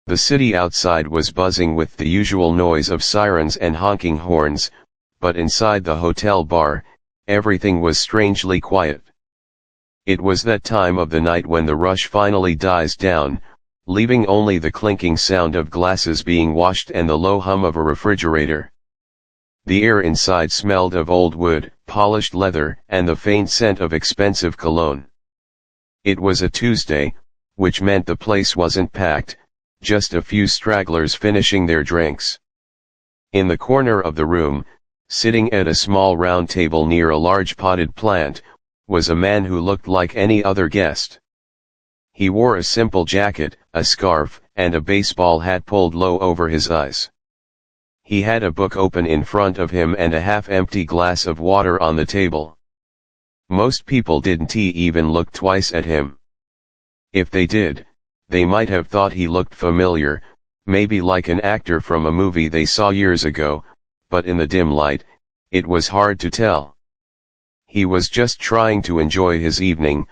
The city outside was buzzing with the usual noise of sirens and honking horns, but inside the hotel bar, everything was strangely quiet. It was that time of the night when the rush finally dies down, leaving only the clinking sound of glasses being washed and the low hum of a refrigerator. The air inside smelled of old wood, polished leather, and the faint scent of expensive cologne. It was a Tuesday, which meant the place wasn't packed, just a few stragglers finishing their drinks. In the corner of the room, sitting at a small round table near a large potted plant, was a man who looked like any other guest. He wore a simple jacket, a scarf, and a baseball hat pulled low over his eyes. He had a book open in front of him and a half-empty glass of water on the table. Most people didn't even look twice at him. If they did, they might have thought he looked familiar, maybe like an actor from a movie they saw years ago, but in the dim light, it was hard to tell. He was just trying to enjoy his evening,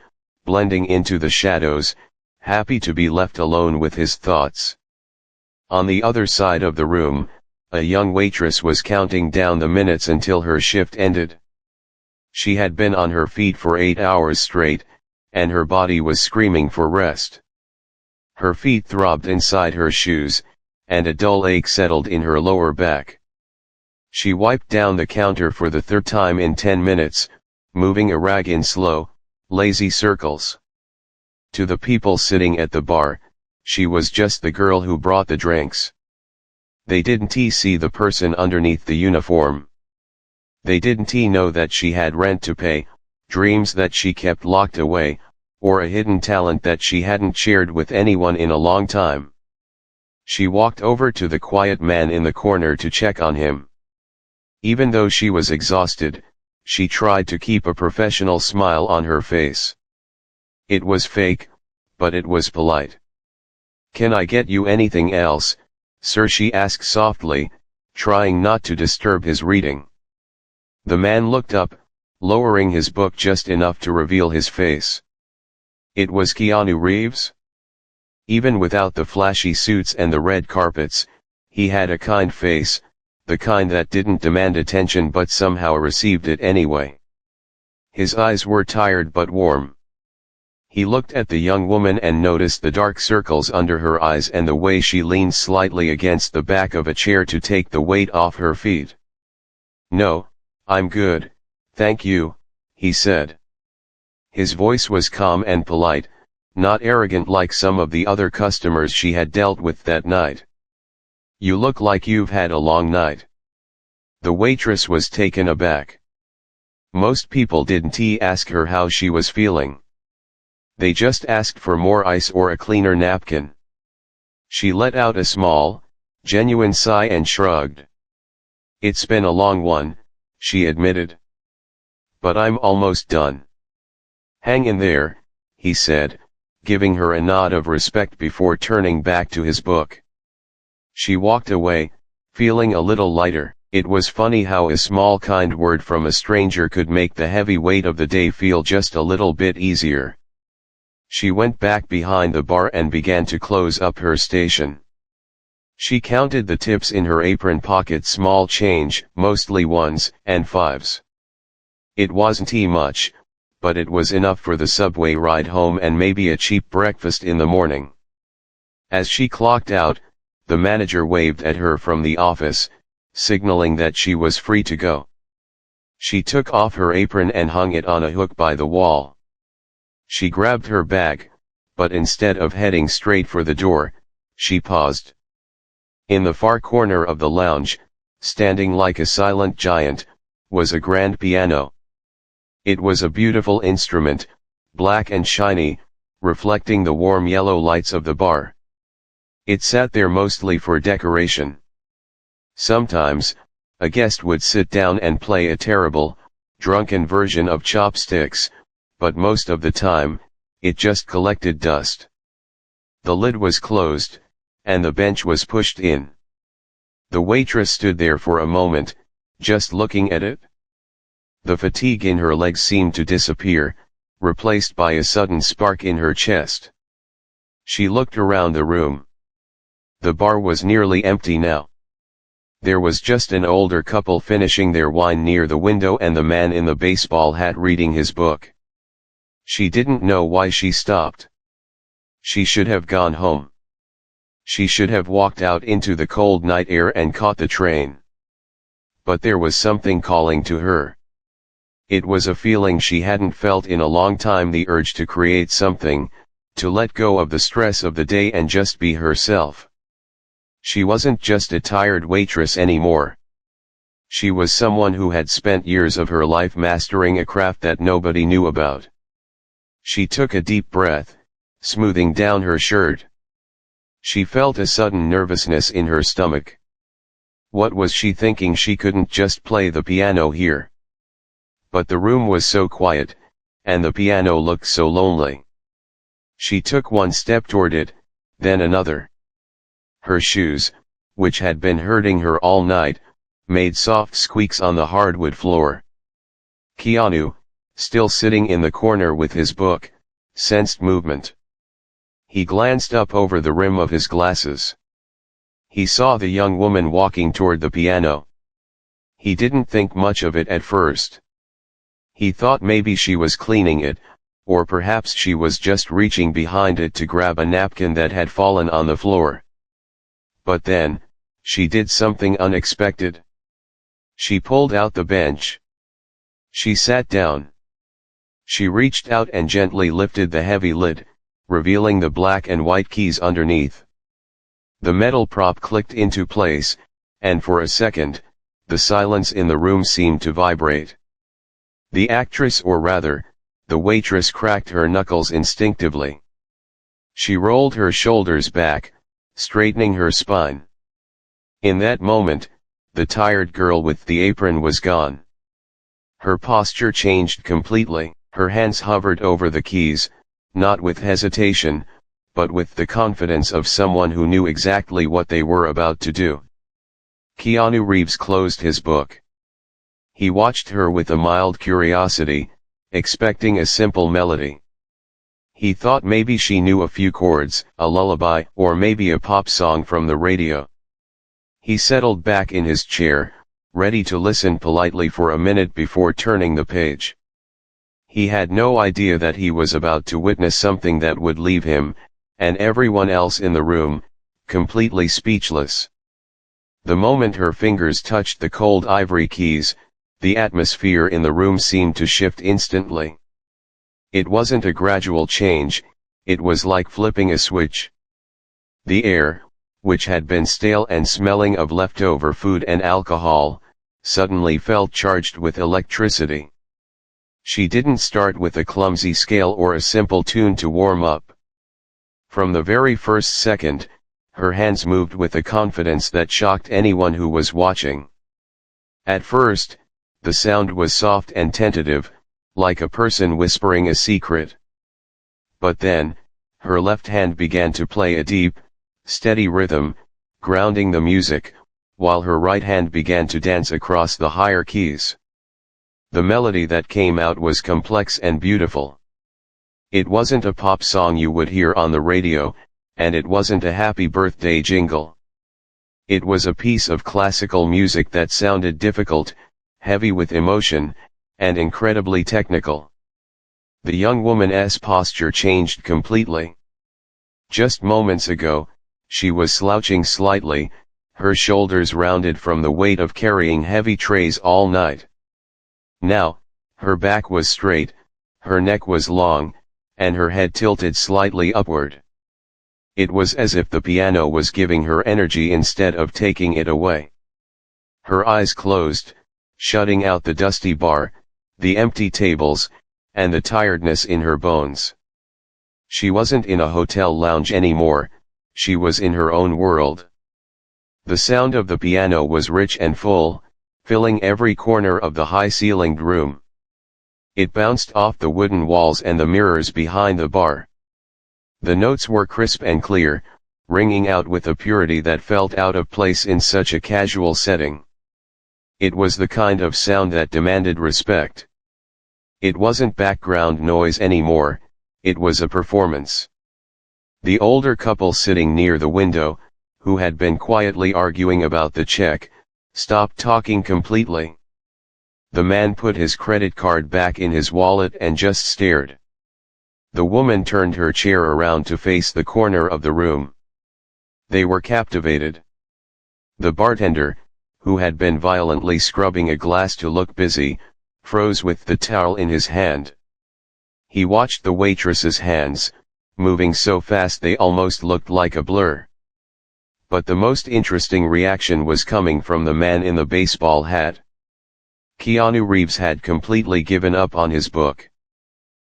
blending into the shadows, happy to be left alone with his thoughts. On the other side of the room, a young waitress was counting down the minutes until her shift ended. She had been on her feet for 8 hours straight, and her body was screaming for rest. Her feet throbbed inside her shoes, and a dull ache settled in her lower back. She wiped down the counter for the third time in 10 minutes, moving a rag in slow, lazy circles. To the people sitting at the bar, she was just the girl who brought the drinks. They didn't see the person underneath the uniform. They didn't know that she had rent to pay, dreams that she kept locked away, or a hidden talent that she hadn't shared with anyone in a long time. She walked over to the quiet man in the corner to check on him. Even though she was exhausted, she tried to keep a professional smile on her face. It was fake, but it was polite. "Can I get you anything else, sir?" she asked softly, trying not to disturb his reading. The man looked up, lowering his book just enough to reveal his face. It was Keanu Reeves. Even without the flashy suits and the red carpets, he had a kind face, the kind that didn't demand attention but somehow received it anyway. His eyes were tired but warm. He looked at the young woman and noticed the dark circles under her eyes and the way she leaned slightly against the back of a chair to take the weight off her feet. "No, I'm good, thank you," he said. His voice was calm and polite, not arrogant like some of the other customers she had dealt with that night. "You look like you've had a long night." The waitress was taken aback. Most people didn't ask her how she was feeling. They just asked for more ice or a cleaner napkin. She let out a small, genuine sigh and shrugged. "It's been a long one," she admitted. "But I'm almost done." "Hang in there," he said, giving her a nod of respect before turning back to his book. She walked away, feeling a little lighter. It was funny how a small kind word from a stranger could make the heavy weight of the day feel just a little bit easier. She went back behind the bar and began to close up her station. She counted the tips in her apron pocket, small change, mostly ones and fives. It wasn't much, but it was enough for the subway ride home and maybe a cheap breakfast in the morning. As she clocked out, the manager waved at her from the office, signaling that she was free to go. She took off her apron and hung it on a hook by the wall. She grabbed her bag, but instead of heading straight for the door, she paused. In the far corner of the lounge, standing like a silent giant, was a grand piano. It was a beautiful instrument, black and shiny, reflecting the warm yellow lights of the bar. It sat there mostly for decoration. Sometimes, a guest would sit down and play a terrible, drunken version of chopsticks, but most of the time, it just collected dust. The lid was closed, and the bench was pushed in. The waitress stood there for a moment, just looking at it. The fatigue in her legs seemed to disappear, replaced by a sudden spark in her chest. She looked around the room. The bar was nearly empty now. There was just an older couple finishing their wine near the window and the man in the baseball hat reading his book. She didn't know why she stopped. She should have gone home. She should have walked out into the cold night air and caught the train. But there was something calling to her. It was a feeling she hadn't felt in a long time, the urge to create something, to let go of the stress of the day and just be herself. She wasn't just a tired waitress anymore. She was someone who had spent years of her life mastering a craft that nobody knew about. She took a deep breath, smoothing down her shirt. She felt a sudden nervousness in her stomach. What was she thinking? She couldn't just play the piano here. But the room was so quiet, and the piano looked so lonely. She took one step toward it, then another. Her shoes, which had been hurting her all night, made soft squeaks on the hardwood floor. Keanu, still sitting in the corner with his book, sensed movement. He glanced up over the rim of his glasses. He saw the young woman walking toward the piano. He didn't think much of it at first. He thought maybe she was cleaning it, or perhaps she was just reaching behind it to grab a napkin that had fallen on the floor. But then, she did something unexpected. She pulled out the bench. She sat down. She reached out and gently lifted the heavy lid, revealing the black and white keys underneath. The metal prop clicked into place, and for a second, the silence in the room seemed to vibrate. The actress, or rather, the waitress, cracked her knuckles instinctively. She rolled her shoulders back, straightening her spine. In that moment, the tired girl with the apron was gone. Her posture changed completely. Her hands hovered over the keys, not with hesitation, but with the confidence of someone who knew exactly what they were about to do. Keanu Reeves closed his book. He watched her with a mild curiosity, expecting a simple melody. He thought maybe she knew a few chords, a lullaby, or maybe a pop song from the radio. He settled back in his chair, ready to listen politely for a minute before turning the page. He had no idea that he was about to witness something that would leave him, and everyone else in the room, completely speechless. The moment her fingers touched the cold ivory keys, the atmosphere in the room seemed to shift instantly. It wasn't a gradual change, it was like flipping a switch. The air, which had been stale and smelling of leftover food and alcohol, suddenly felt charged with electricity. She didn't start with a clumsy scale or a simple tune to warm up. From the very first second, her hands moved with a confidence that shocked anyone who was watching. At first, the sound was soft and tentative, like a person whispering a secret. But then, her left hand began to play a deep, steady rhythm, grounding the music, while her right hand began to dance across the higher keys. The melody that came out was complex and beautiful. It wasn't a pop song you would hear on the radio, and it wasn't a happy birthday jingle. It was a piece of classical music that sounded difficult, heavy with emotion, and incredibly technical. The young woman's posture changed completely. Just moments ago, she was slouching slightly, her shoulders rounded from the weight of carrying heavy trays all night. Now, her back was straight, her neck was long, and her head tilted slightly upward. It was as if the piano was giving her energy instead of taking it away. Her eyes closed, shutting out the dusty bar, the empty tables, and the tiredness in her bones. She wasn't in a hotel lounge anymore, she was in her own world. The sound of the piano was rich and full, filling every corner of the high-ceilinged room. It bounced off the wooden walls and the mirrors behind the bar. The notes were crisp and clear, ringing out with a purity that felt out of place in such a casual setting. It was the kind of sound that demanded respect. It wasn't background noise anymore, it was a performance. The older couple sitting near the window, who had been quietly arguing about the check, stopped talking completely. The man put his credit card back in his wallet and just stared. The woman turned her chair around to face the corner of the room. They were captivated. The bartender, who had been violently scrubbing a glass to look busy, froze with the towel in his hand. He watched the waitress's hands, moving so fast they almost looked like a blur. But the most interesting reaction was coming from the man in the baseball hat. Keanu Reeves had completely given up on his book.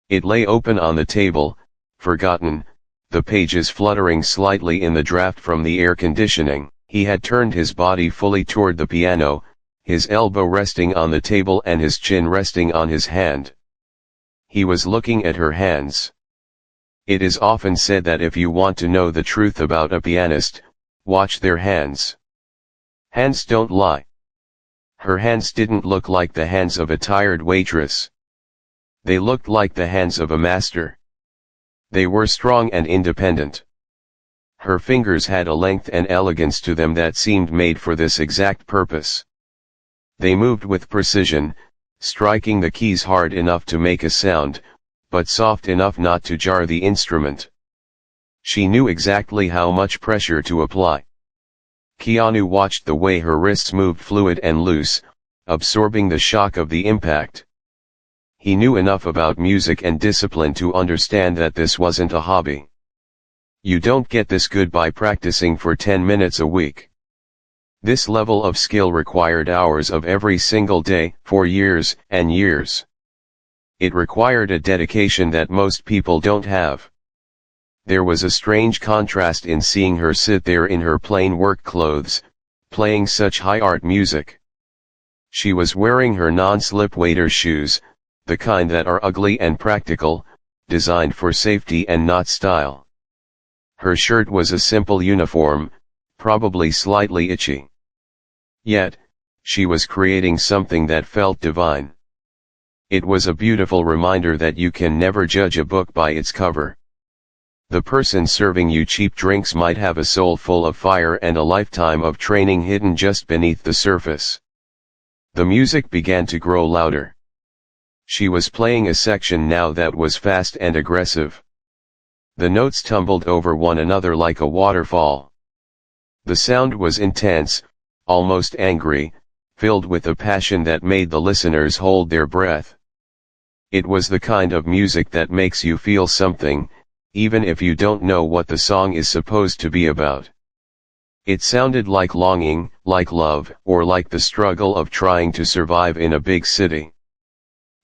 It lay open on the table, forgotten, the pages fluttering slightly in the draft from the air conditioning. He had turned his body fully toward the piano, his elbow resting on the table and his chin resting on his hand. He was looking at her hands. It is often said that if you want to know the truth about a pianist, watch their hands. Hands don't lie. Her hands didn't look like the hands of a tired waitress. They looked like the hands of a master. They were strong and independent. Her fingers had a length and elegance to them that seemed made for this exact purpose. They moved with precision, striking the keys hard enough to make a sound, but soft enough not to jar the instrument. She knew exactly how much pressure to apply. Keanu watched the way her wrists moved fluid and loose, absorbing the shock of the impact. He knew enough about music and discipline to understand that this wasn't a hobby. You don't get this good by practicing for 10 minutes a week. This level of skill required hours of every single day, for years and years. It required a dedication that most people don't have. There was a strange contrast in seeing her sit there in her plain work clothes, playing such high art music. She was wearing her non-slip waiter shoes, the kind that are ugly and practical, designed for safety and not style. Her shirt was a simple uniform, probably slightly itchy. Yet, she was creating something that felt divine. It was a beautiful reminder that you can never judge a book by its cover. The person serving you cheap drinks might have a soul full of fire and a lifetime of training hidden just beneath the surface. The music began to grow louder. She was playing a section now that was fast and aggressive. The notes tumbled over one another like a waterfall. The sound was intense, almost angry, filled with a passion that made the listeners hold their breath. It was the kind of music that makes you feel something, even if you don't know what the song is supposed to be about. It sounded like longing, like love, or like the struggle of trying to survive in a big city.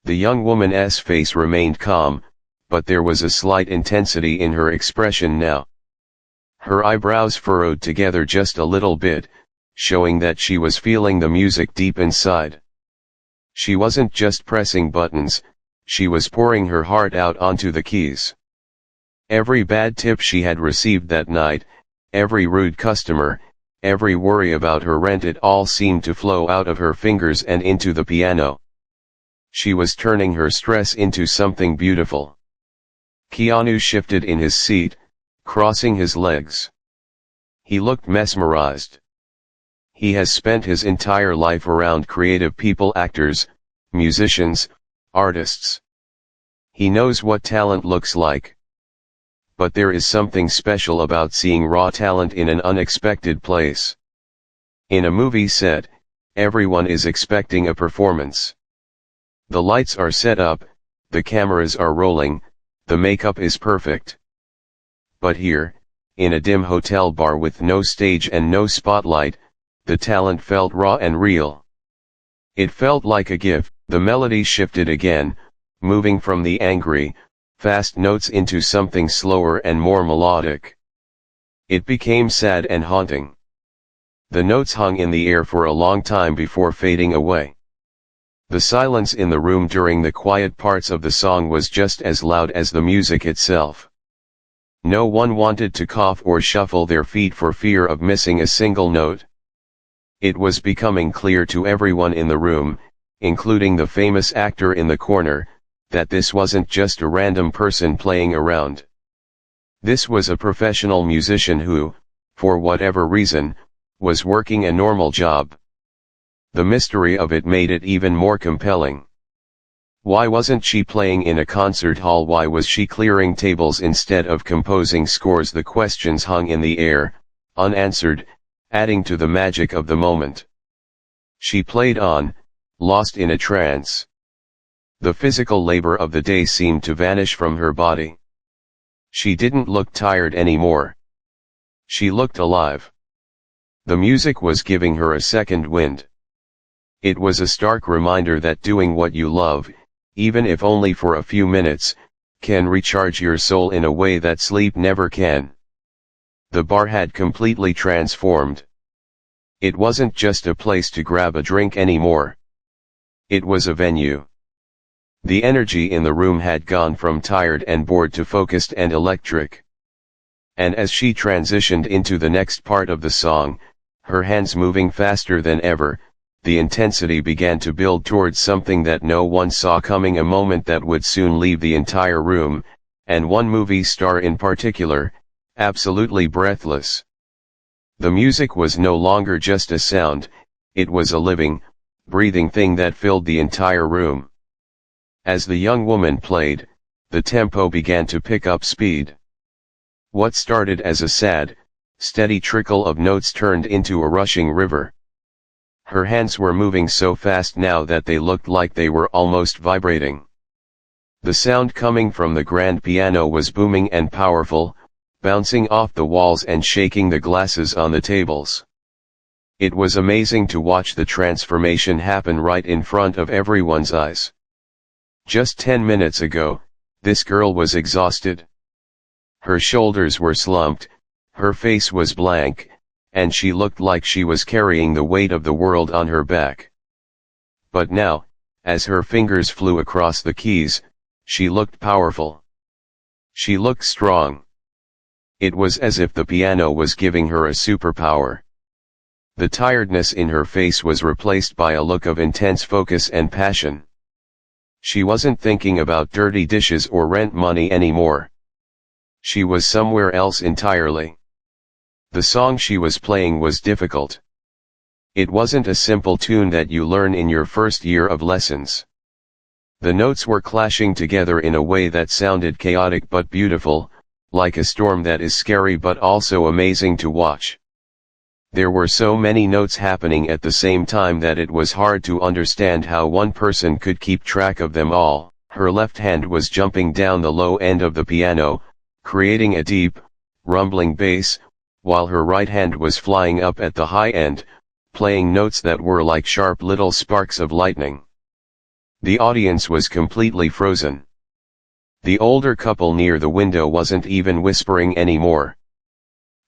The young woman's face remained calm, but there was a slight intensity in her expression now. Her eyebrows furrowed together just a little bit, showing that she was feeling the music deep inside. She wasn't just pressing buttons, she was pouring her heart out onto the keys. Every bad tip she had received that night, every rude customer, every worry about her rent, it all seemed to flow out of her fingers and into the piano. She was turning her stress into something beautiful. Keanu shifted in his seat, crossing his legs. He looked mesmerized. He has spent his entire life around creative people, actors, musicians, artists. He knows what talent looks like. But there is something special about seeing raw talent in an unexpected place. In a movie set, everyone is expecting a performance. The lights are set up, the cameras are rolling, the makeup is perfect. But here, in a dim hotel bar with no stage and no spotlight, the talent felt raw and real. It felt like a gift. The melody shifted again, moving from the angry, fast notes into something slower and more melodic. It became sad and haunting. The notes hung in the air for a long time before fading away. The silence in the room during the quiet parts of the song was just as loud as the music itself. No one wanted to cough or shuffle their feet for fear of missing a single note. It was becoming clear to everyone in the room, including the famous actor in the corner, that this wasn't just a random person playing around. This was a professional musician who, for whatever reason, was working a normal job. The mystery of it made it even more compelling. Why wasn't she playing in a concert hall? Why was she clearing tables instead of composing scores? The questions hung in the air, unanswered, adding to the magic of the moment. She played on, lost in a trance. The physical labor of the day seemed to vanish from her body. She didn't look tired anymore. She looked alive. The music was giving her a second wind. It was a stark reminder that doing what you love, even if only for a few minutes, can recharge your soul in a way that sleep never can. The bar had completely transformed. It wasn't just a place to grab a drink anymore. It was a venue. The energy in the room had gone from tired and bored to focused and electric. And as she transitioned into the next part of the song, her hands moving faster than ever, the intensity began to build towards something that no one saw coming, a moment that would soon leave the entire room, and one movie star in particular, absolutely breathless. The music was no longer just a sound, it was a living, breathing thing that filled the entire room. As the young woman played, the tempo began to pick up speed. What started as a sad, steady trickle of notes turned into a rushing river. Her hands were moving so fast now that they looked like they were almost vibrating. The sound coming from the grand piano was booming and powerful, bouncing off the walls and shaking the glasses on the tables. It was amazing to watch the transformation happen right in front of everyone's eyes. Just 10 minutes ago, this girl was exhausted. Her shoulders were slumped, her face was blank, and she looked like she was carrying the weight of the world on her back. But now, as her fingers flew across the keys, she looked powerful. She looked strong. It was as if the piano was giving her a superpower. The tiredness in her face was replaced by a look of intense focus and passion. She wasn't thinking about dirty dishes or rent money anymore. She was somewhere else entirely. The song she was playing was difficult. It wasn't a simple tune that you learn in your first year of lessons. The notes were clashing together in a way that sounded chaotic but beautiful, like a storm that is scary but also amazing to watch. There were so many notes happening at the same time that it was hard to understand how one person could keep track of them all. Her left hand was jumping down the low end of the piano, creating a deep, rumbling bass, while her right hand was flying up at the high end, playing notes that were like sharp little sparks of lightning. The audience was completely frozen. The older couple near the window wasn't even whispering anymore.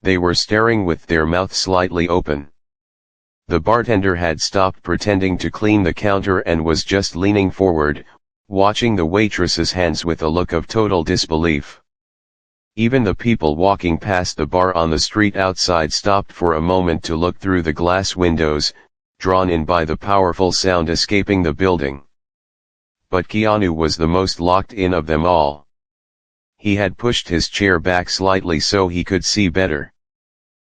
They were staring with their mouths slightly open. The bartender had stopped pretending to clean the counter and was just leaning forward, watching the waitress's hands with a look of total disbelief. Even the people walking past the bar on the street outside stopped for a moment to look through the glass windows, drawn in by the powerful sound escaping the building. But Keanu was the most locked in of them all. He had pushed his chair back slightly so he could see better.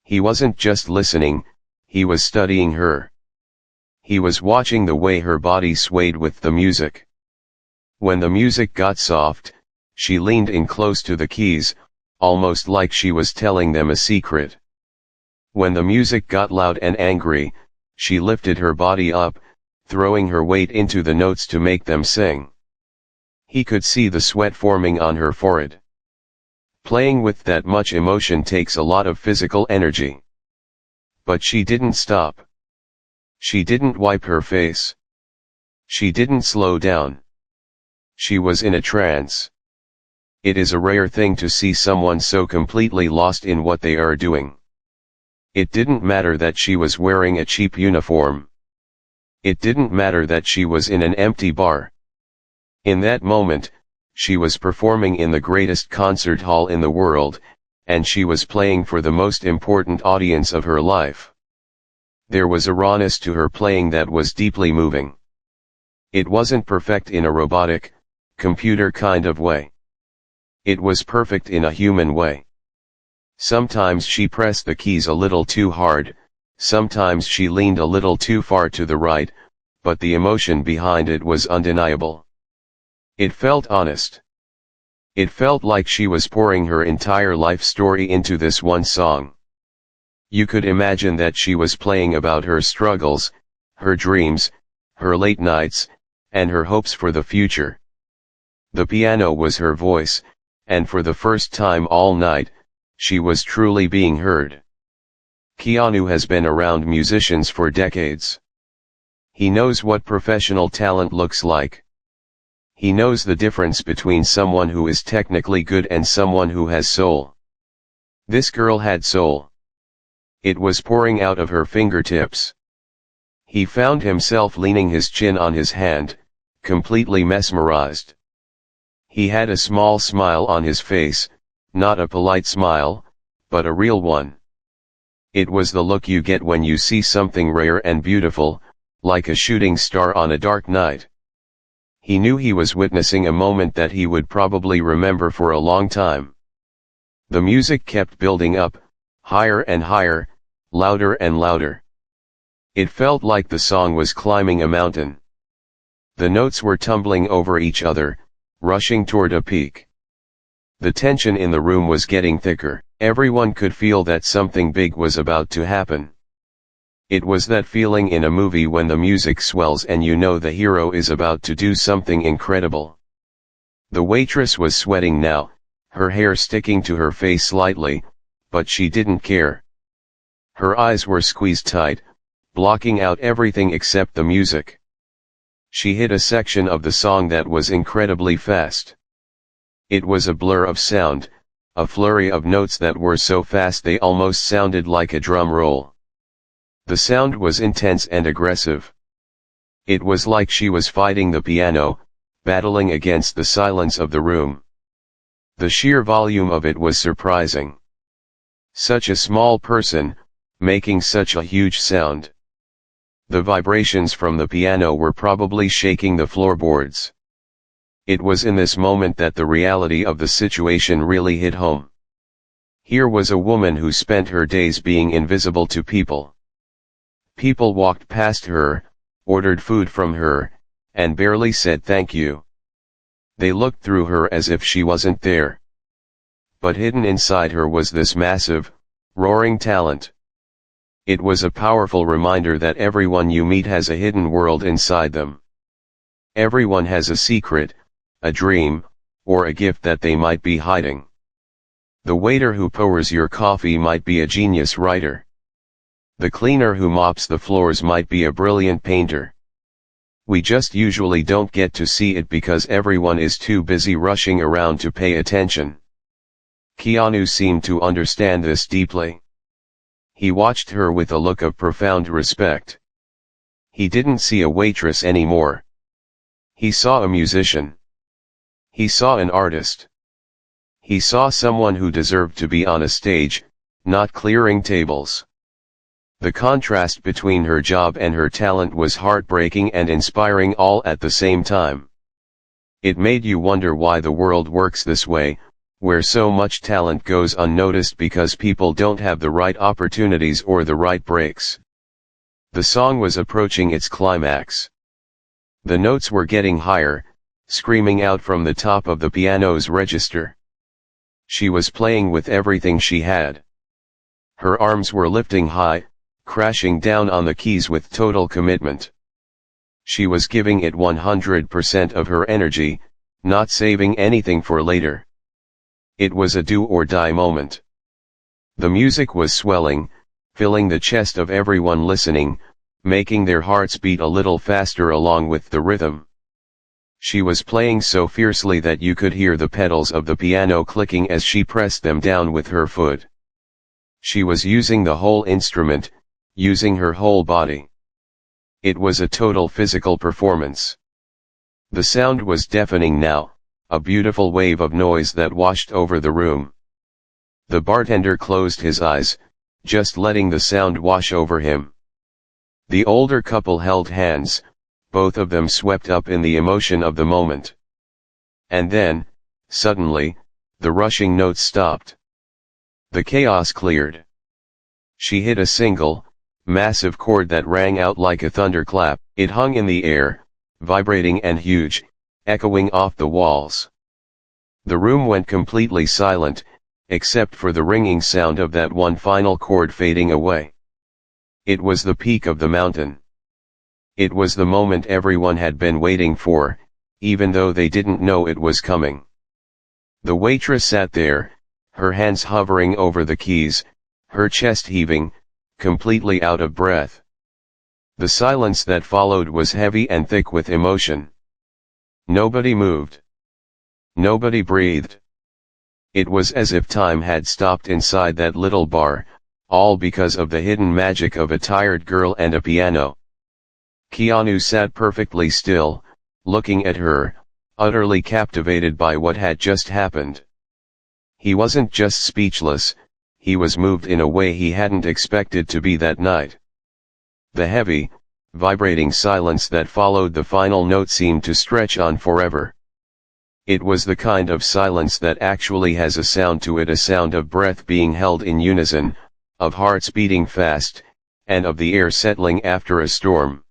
He wasn't just listening, he was studying her. He was watching the way her body swayed with the music. When the music got soft, she leaned in close to the keys, almost like she was telling them a secret. When the music got loud and angry, she lifted her body up, throwing her weight into the notes to make them sing. He could see the sweat forming on her forehead. Playing with that much emotion takes a lot of physical energy. But she didn't stop. She didn't wipe her face. She didn't slow down. She was in a trance. It is a rare thing to see someone so completely lost in what they are doing. It didn't matter that she was wearing a cheap uniform. It didn't matter that she was in an empty bar. In that moment, she was performing in the greatest concert hall in the world, and she was playing for the most important audience of her life. There was a rawness to her playing that was deeply moving. It wasn't perfect in a robotic, computer kind of way. It was perfect in a human way. Sometimes she pressed the keys a little too hard, sometimes she leaned a little too far to the right, but the emotion behind it was undeniable. It felt honest. It felt like she was pouring her entire life story into this one song. You could imagine that she was playing about her struggles, her dreams, her late nights, and her hopes for the future. The piano was her voice, and for the first time all night, she was truly being heard. Keanu has been around musicians for decades. He knows what professional talent looks like. He knows the difference between someone who is technically good and someone who has soul. This girl had soul. It was pouring out of her fingertips. He found himself leaning his chin on his hand, completely mesmerized. He had a small smile on his face, not a polite smile, but a real one. It was the look you get when you see something rare and beautiful, like a shooting star on a dark night. He knew he was witnessing a moment that he would probably remember for a long time. The music kept building up, higher and higher, louder and louder. It felt like the song was climbing a mountain. The notes were tumbling over each other, rushing toward a peak. The tension in the room was getting thicker. Everyone could feel that something big was about to happen. It was that feeling in a movie when the music swells and you know the hero is about to do something incredible. The waitress was sweating now, her hair sticking to her face slightly, but she didn't care. Her eyes were squeezed tight, blocking out everything except the music. She hit a section of the song that was incredibly fast. It was a blur of sound, a flurry of notes that were so fast they almost sounded like a drum roll. The sound was intense and aggressive. It was like she was fighting the piano, battling against the silence of the room. The sheer volume of it was surprising. Such a small person, making such a huge sound. The vibrations from the piano were probably shaking the floorboards. It was in this moment that the reality of the situation really hit home. Here was a woman who spent her days being invisible to people. People walked past her, ordered food from her, and barely said thank you. They looked through her as if she wasn't there. But hidden inside her was this massive, roaring talent. It was a powerful reminder that everyone you meet has a hidden world inside them. Everyone has a secret, a dream, or a gift that they might be hiding. The waiter who pours your coffee might be a genius writer. The cleaner who mops the floors might be a brilliant painter. We just usually don't get to see it because everyone is too busy rushing around to pay attention. Keanu seemed to understand this deeply. He watched her with a look of profound respect. He didn't see a waitress anymore. He saw a musician. He saw an artist. He saw someone who deserved to be on a stage, not clearing tables. The contrast between her job and her talent was heartbreaking and inspiring all at the same time. It made you wonder why the world works this way, where so much talent goes unnoticed because people don't have the right opportunities or the right breaks. The song was approaching its climax. The notes were getting higher, screaming out from the top of the piano's register. She was playing with everything she had. Her arms were lifting high, crashing down on the keys with total commitment. She was giving it 100% of her energy, not saving anything for later. It was a do-or-die moment. The music was swelling, filling the chest of everyone listening, making their hearts beat a little faster along with the rhythm. She was playing so fiercely that you could hear the pedals of the piano clicking as she pressed them down with her foot. She was using the whole instrument, using her whole body. It was a total physical performance. The sound was deafening now, a beautiful wave of noise that washed over the room. The bartender closed his eyes, just letting the sound wash over him. The older couple held hands, both of them swept up in the emotion of the moment. And then, suddenly, the rushing notes stopped. The chaos cleared. She hit a single, massive chord that rang out like a thunderclap. It hung in the air, vibrating and huge, echoing off the walls. The room went completely silent, except for the ringing sound of that one final chord fading away. It was the peak of the mountain. It was the moment everyone had been waiting for, even though they didn't know it was coming. The waitress sat there, her hands hovering over the keys, her chest heaving, completely out of breath. The silence that followed was heavy and thick with emotion. Nobody moved. Nobody breathed. It was as if time had stopped inside that little bar, all because of the hidden magic of a tired girl and a piano. Keanu sat perfectly still, looking at her, utterly captivated by what had just happened. He wasn't just speechless, he was moved in a way he hadn't expected to be that night. The heavy, vibrating silence that followed the final note seemed to stretch on forever. It was the kind of silence that actually has a sound to it, a sound of breath being held in unison, of hearts beating fast, and of the air settling after a storm.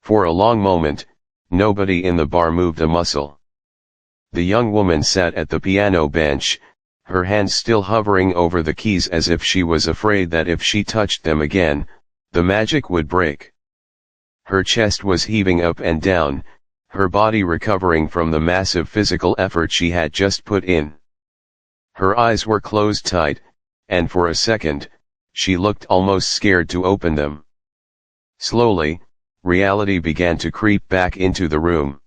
For a long moment, nobody in the bar moved a muscle. The young woman sat at the piano bench, her hands still hovering over the keys as if she was afraid that if she touched them again, the magic would break. Her chest was heaving up and down, her body recovering from the massive physical effort she had just put in. Her eyes were closed tight, and for a second, she looked almost scared to open them. Slowly, reality began to creep back into the room.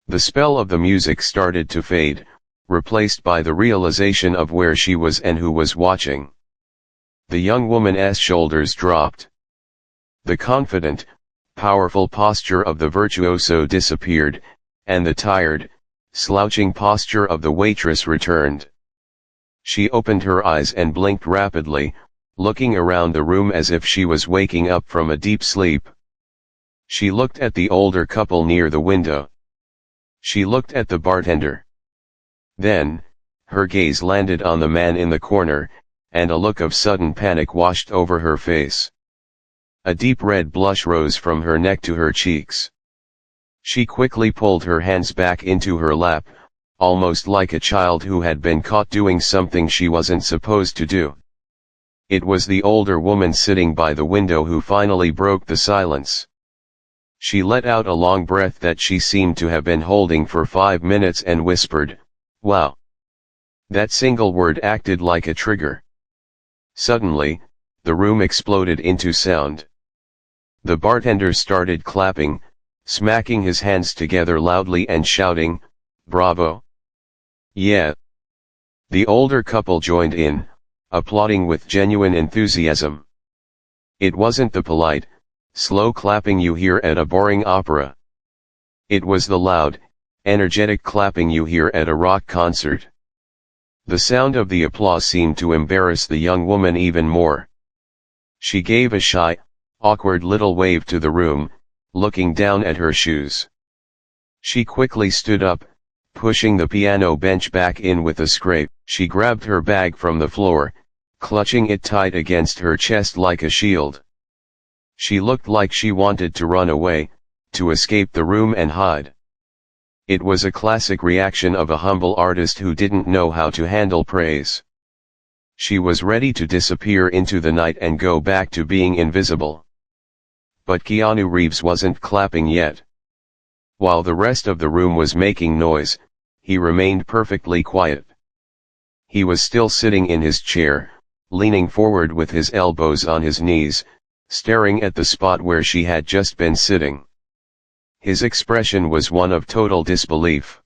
The spell of the music started to fade, replaced by the realization of where she was and who was watching. The young woman's shoulders dropped. The confident, powerful posture of the virtuoso disappeared, and the tired, slouching posture of the waitress returned. She opened her eyes and blinked rapidly, looking around the room as if she was waking up from a deep sleep. She looked at the older couple near the window. She looked at the bartender. Then, her gaze landed on the man in the corner, and a look of sudden panic washed over her face. A deep red blush rose from her neck to her cheeks. She quickly pulled her hands back into her lap, almost like a child who had been caught doing something she wasn't supposed to do. It was the older woman sitting by the window who finally broke the silence. She let out a long breath that she seemed to have been holding for 5 minutes and whispered, "Wow." That single word acted like a trigger. Suddenly, the room exploded into sound. The bartender started clapping, smacking his hands together loudly and shouting, "Bravo!" "Yeah." The older couple joined in, applauding with genuine enthusiasm. It wasn't the polite, slow clapping you hear at a boring opera. It was the loud, energetic clapping you hear at a rock concert. The sound of the applause seemed to embarrass the young woman even more. She gave a shy, awkward little wave to the room, looking down at her shoes. She quickly stood up, pushing the piano bench back in with a scrape. She grabbed her bag from the floor, clutching it tight against her chest like a shield. She looked like she wanted to run away, to escape the room and hide. It was a classic reaction of a humble artist who didn't know how to handle praise. She was ready to disappear into the night and go back to being invisible. But Keanu Reeves wasn't clapping yet. While the rest of the room was making noise, he remained perfectly quiet. He was still sitting in his chair, leaning forward with his elbows on his knees, staring at the spot where she had just been sitting. His expression was one of total disbelief.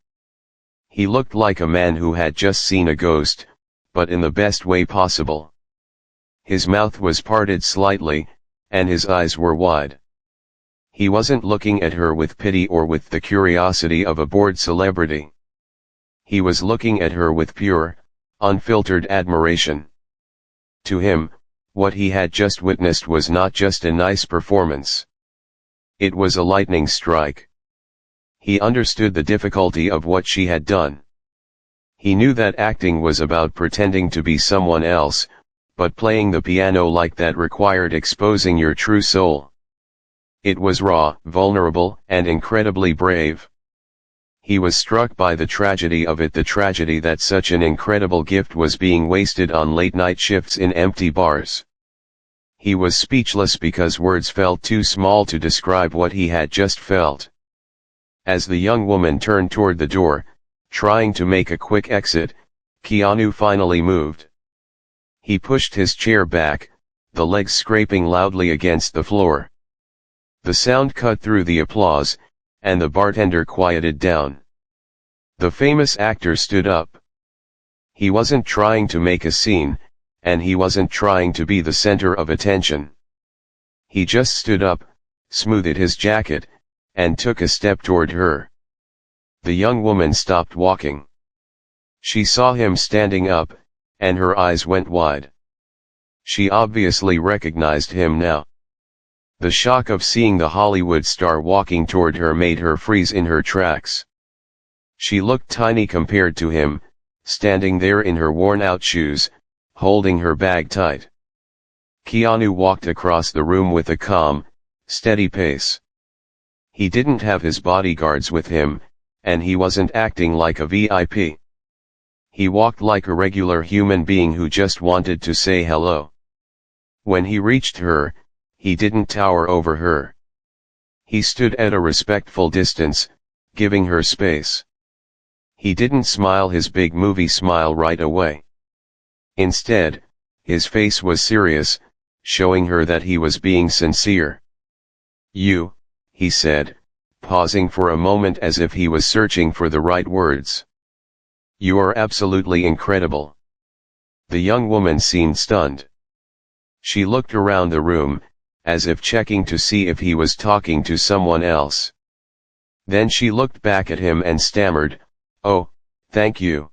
He looked like a man who had just seen a ghost, but in the best way possible. His mouth was parted slightly, and his eyes were wide. He wasn't looking at her with pity or with the curiosity of a bored celebrity. He was looking at her with pure, unfiltered admiration. To him, what he had just witnessed was not just a nice performance. It was a lightning strike. He understood the difficulty of what she had done. He knew that acting was about pretending to be someone else, but playing the piano like that required exposing your true soul. It was raw, vulnerable, and incredibly brave. He was struck by the tragedy of it, the tragedy that such an incredible gift was being wasted on late-night shifts in empty bars. He was speechless because words felt too small to describe what he had just felt. As the young woman turned toward the door, trying to make a quick exit, Keanu finally moved. He pushed his chair back, the legs scraping loudly against the floor. The sound cut through the applause, and the bartender quieted down. The famous actor stood up. He wasn't trying to make a scene, and he wasn't trying to be the center of attention. He just stood up, smoothed his jacket, and took a step toward her. The young woman stopped walking. She saw him standing up, and her eyes went wide. She obviously recognized him now. The shock of seeing the Hollywood star walking toward her made her freeze in her tracks. She looked tiny compared to him, standing there in her worn-out shoes, holding her bag tight. Keanu walked across the room with a calm, steady pace. He didn't have his bodyguards with him, and he wasn't acting like a VIP. He walked like a regular human being who just wanted to say hello. When he reached her, he didn't tower over her. He stood at a respectful distance, giving her space. He didn't smile his big movie smile right away. Instead, his face was serious, showing her that he was being sincere. "You," he said, pausing for a moment as if he was searching for the right words. "You are absolutely incredible." The young woman seemed stunned. She looked around the room, as if checking to see if he was talking to someone else. Then she looked back at him and stammered, "Oh, thank you.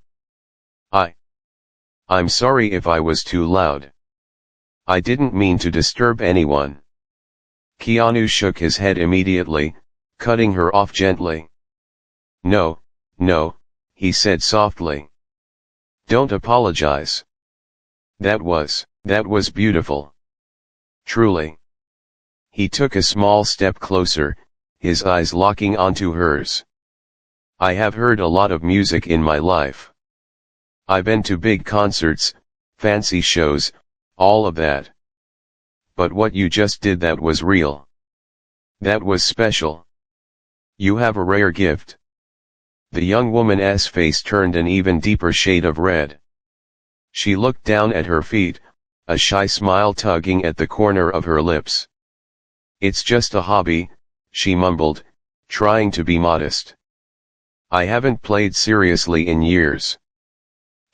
I'm sorry if I was too loud. I didn't mean to disturb anyone." Keanu shook his head immediately, cutting her off gently. No, he said softly. "Don't apologize. That was beautiful. Truly." He took a small step closer, his eyes locking onto hers. "I have heard a lot of music in my life. I've been to big concerts, fancy shows, all of that. But what you just did, that was real. That was special. You have a rare gift." The young woman's face turned an even deeper shade of red. She looked down at her feet, a shy smile tugging at the corner of her lips. "It's just a hobby," she mumbled, trying to be modest. "I haven't played seriously in years."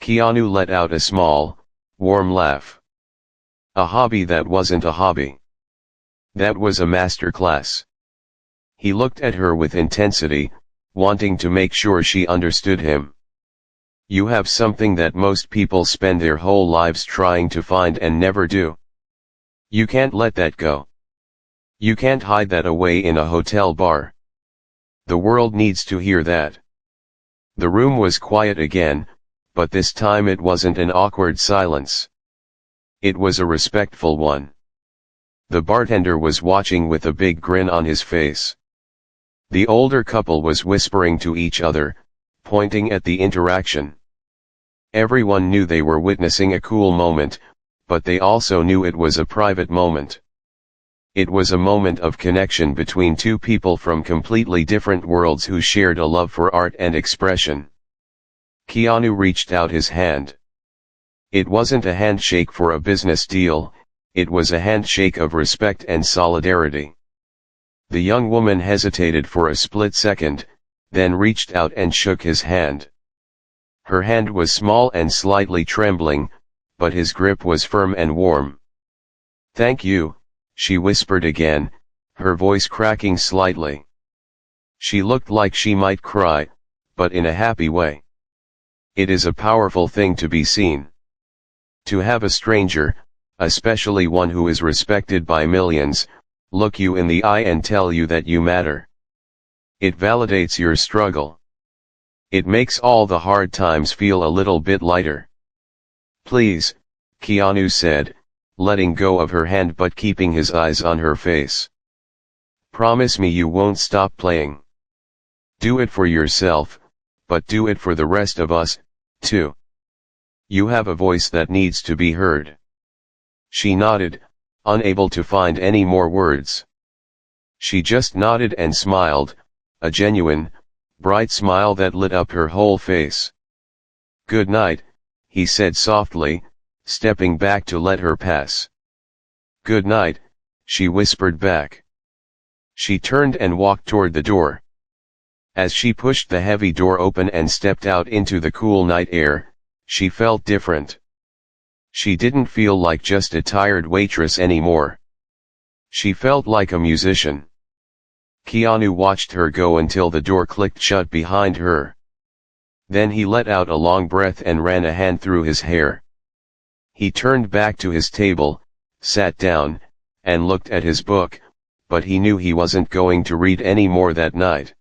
Keanu let out a small, warm laugh. A hobby that wasn't a hobby. That was a master class. He looked at her with intensity, wanting to make sure she understood him. "You have something that most people spend their whole lives trying to find and never do. You can't let that go. You can't hide that away in a hotel bar. The world needs to hear that." The room was quiet again, but this time it wasn't an awkward silence. It was a respectful one. The bartender was watching with a big grin on his face. The older couple was whispering to each other, pointing at the interaction. Everyone knew they were witnessing a cool moment, but they also knew it was a private moment. It was a moment of connection between two people from completely different worlds who shared a love for art and expression. Keanu reached out his hand. It wasn't a handshake for a business deal, it was a handshake of respect and solidarity. The young woman hesitated for a split second, then reached out and shook his hand. Her hand was small and slightly trembling, but his grip was firm and warm. "Thank you," she whispered again, her voice cracking slightly. She looked like she might cry, but in a happy way. It is a powerful thing to be seen. To have a stranger, especially one who is respected by millions, look you in the eye and tell you that you matter. It validates your struggle. It makes all the hard times feel a little bit lighter. Please, Keanu said, letting go of her hand but keeping his eyes on her face. Promise me you won't stop playing. Do it for yourself, but do it for the rest of us, too. You have a voice that needs to be heard. She nodded, unable to find any more words. She just nodded and smiled, a genuine, bright smile that lit up her whole face. Good night, he said softly, stepping back to let her pass. Good night, she whispered back. She turned and walked toward the door. As she pushed the heavy door open and stepped out into the cool night air, she felt different. She didn't feel like just a tired waitress anymore. She felt like a musician. Keanu watched her go until the door clicked shut behind her. Then he let out a long breath and ran a hand through his hair. He turned back to his table, sat down, and looked at his book, but he knew he wasn't going to read any more that night.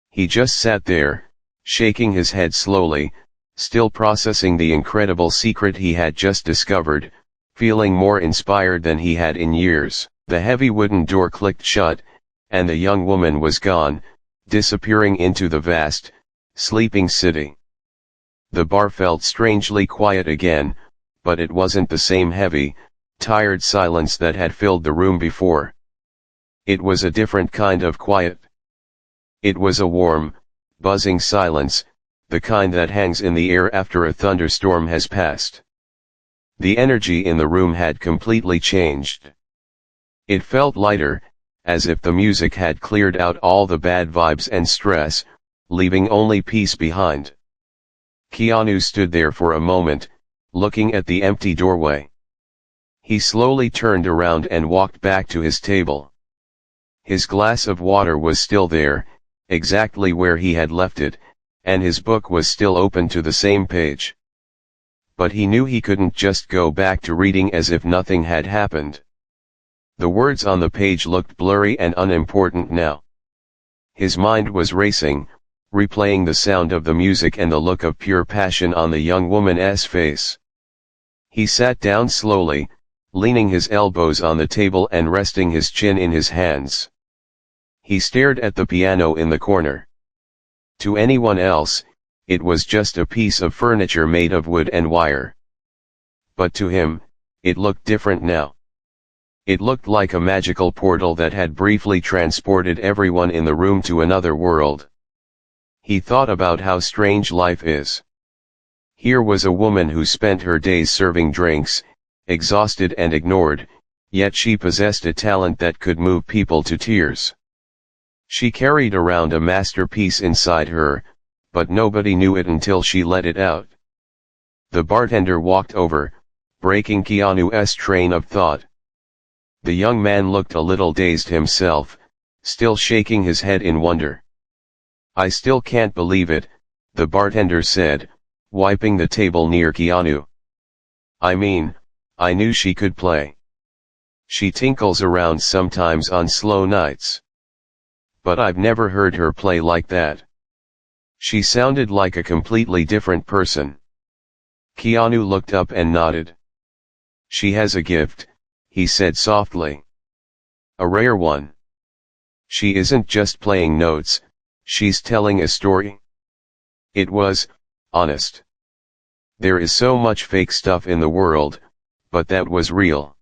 He just sat there, shaking his head slowly, still processing the incredible secret he had just discovered, feeling more inspired than he had in years. The heavy wooden door clicked shut, and the young woman was gone, disappearing into the vast, sleeping city. The bar felt strangely quiet again, but it wasn't the same heavy, tired silence that had filled the room before. It was a different kind of quiet. It was a warm, buzzing silence, the kind that hangs in the air after a thunderstorm has passed. The energy in the room had completely changed. It felt lighter, as if the music had cleared out all the bad vibes and stress, leaving only peace behind. Keanu stood there for a moment, looking at the empty doorway. He slowly turned around and walked back to his table. His glass of water was still there, exactly where he had left it, and his book was still open to the same page. But he knew he couldn't just go back to reading as if nothing had happened. The words on the page looked blurry and unimportant now. His mind was racing, replaying the sound of the music and the look of pure passion on the young woman's face. He sat down slowly, leaning his elbows on the table and resting his chin in his hands. He stared at the piano in the corner. To anyone else, it was just a piece of furniture made of wood and wire. But to him, it looked different now. It looked like a magical portal that had briefly transported everyone in the room to another world. He thought about how strange life is. Here was a woman who spent her days serving drinks, exhausted and ignored, yet she possessed a talent that could move people to tears. She carried around a masterpiece inside her, but nobody knew it until she let it out. The bartender walked over, breaking Keanu's train of thought. The young man looked a little dazed himself, still shaking his head in wonder. I still can't believe it, the bartender said, wiping the table near Keanu. I mean, I knew she could play. She tinkles around sometimes on slow nights. But I've never heard her play like that. She sounded like a completely different person. Keanu looked up and nodded. She has a gift, he said softly. A rare one. She isn't just playing notes, she's telling a story. It was honest. There is so much fake stuff in the world, but that was real.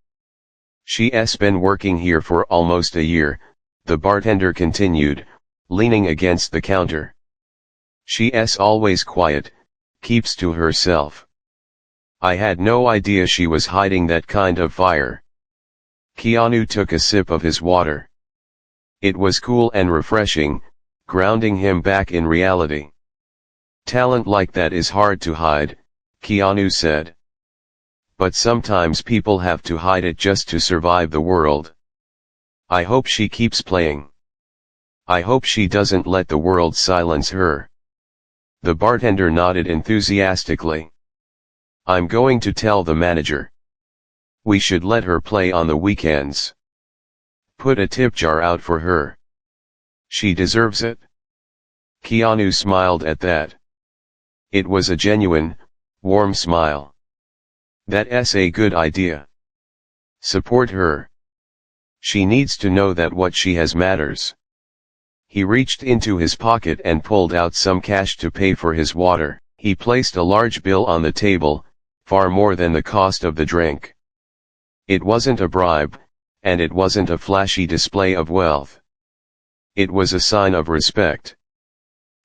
She's been working here for almost a year, the bartender continued, leaning against the counter. She's always quiet, keeps to herself. I had no idea she was hiding that kind of fire. Keanu took a sip of his water. It was cool and refreshing, grounding him back in reality. Talent like that is hard to hide, Keanu said. But sometimes people have to hide it just to survive the world. I hope she keeps playing. I hope she doesn't let the world silence her. The bartender nodded enthusiastically. I'm going to tell the manager. We should let her play on the weekends. Put a tip jar out for her. She deserves it. Keanu smiled at that. It was a genuine, warm smile. That's a good idea. Support her. She needs to know that what she has matters. He reached into his pocket and pulled out some cash to pay for his water. He placed a large bill on the table, far more than the cost of the drink. It wasn't a bribe, and it wasn't a flashy display of wealth. It was a sign of respect.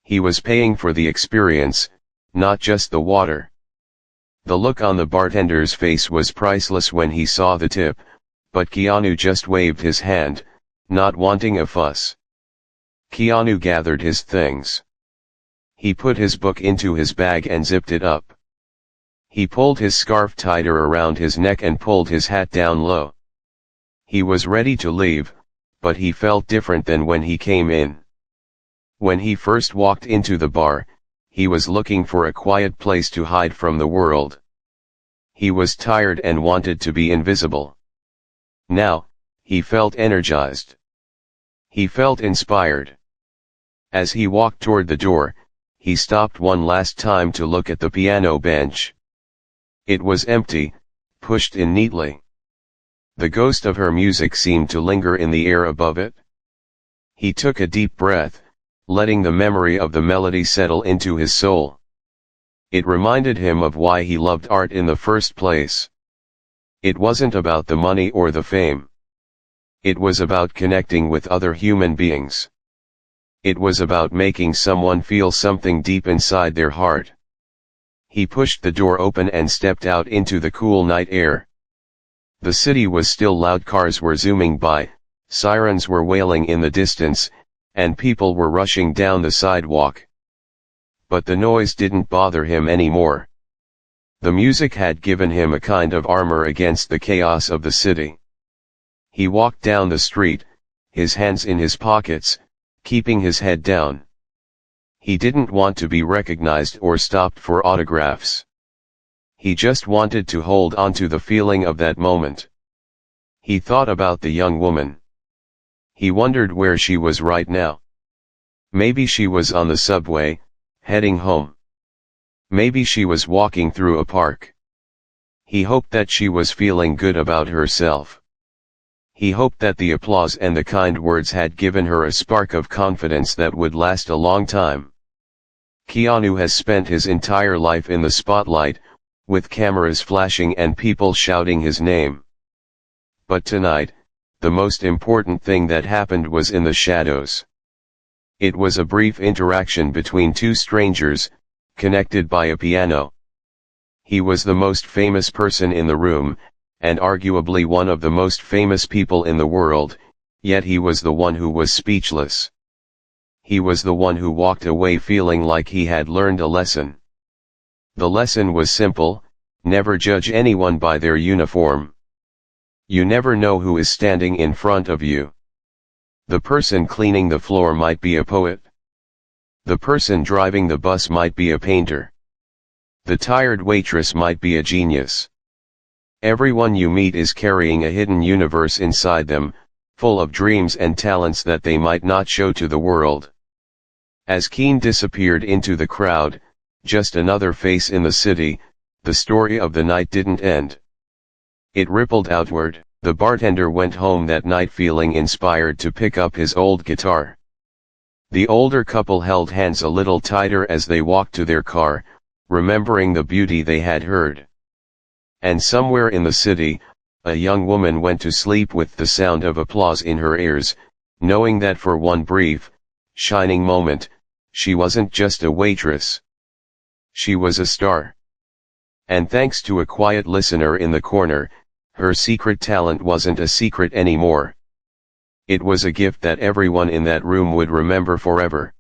He was paying for the experience, not just the water. The look on the bartender's face was priceless when he saw the tip, but Keanu just waved his hand, not wanting a fuss. Keanu gathered his things. He put his book into his bag and zipped it up. He pulled his scarf tighter around his neck and pulled his hat down low. He was ready to leave, but he felt different than when he came in. When he first walked into the bar, he was looking for a quiet place to hide from the world. He was tired and wanted to be invisible. Now, he felt energized. He felt inspired. As he walked toward the door, he stopped one last time to look at the piano bench. It was empty, pushed in neatly. The ghost of her music seemed to linger in the air above it. He took a deep breath, letting the memory of the melody settle into his soul. It reminded him of why he loved art in the first place. It wasn't about the money or the fame. It was about connecting with other human beings. It was about making someone feel something deep inside their heart. He pushed the door open and stepped out into the cool night air. The city was still loud, cars were zooming by, sirens were wailing in the distance, and people were rushing down the sidewalk. But the noise didn't bother him anymore. The music had given him a kind of armor against the chaos of the city. He walked down the street, his hands in his pockets, keeping his head down. He didn't want to be recognized or stopped for autographs. He just wanted to hold on to the feeling of that moment. He thought about the young woman. He wondered where she was right now. Maybe she was on the subway, heading home. Maybe she was walking through a park. He hoped that she was feeling good about herself. He hoped that the applause and the kind words had given her a spark of confidence that would last a long time. Keanu has spent his entire life in the spotlight, with cameras flashing and people shouting his name. But tonight, the most important thing that happened was in the shadows. It was a brief interaction between two strangers, connected by a piano. He was the most famous person in the room, and arguably one of the most famous people in the world, yet he was the one who was speechless. He was the one who walked away feeling like he had learned a lesson. The lesson was simple: never judge anyone by their uniform. You never know who is standing in front of you. The person cleaning the floor might be a poet. The person driving the bus might be a painter. The tired waitress might be a genius. Everyone you meet is carrying a hidden universe inside them, full of dreams and talents that they might not show to the world. As Keane disappeared into the crowd, just another face in the city, the story of the night didn't end. It rippled outward. The bartender went home that night feeling inspired to pick up his old guitar. The older couple held hands a little tighter as they walked to their car, remembering the beauty they had heard. And somewhere in the city, a young woman went to sleep with the sound of applause in her ears, knowing that for one brief, shining moment, she wasn't just a waitress. She was a star. And thanks to a quiet listener in the corner, her secret talent wasn't a secret anymore. It was a gift that everyone in that room would remember forever.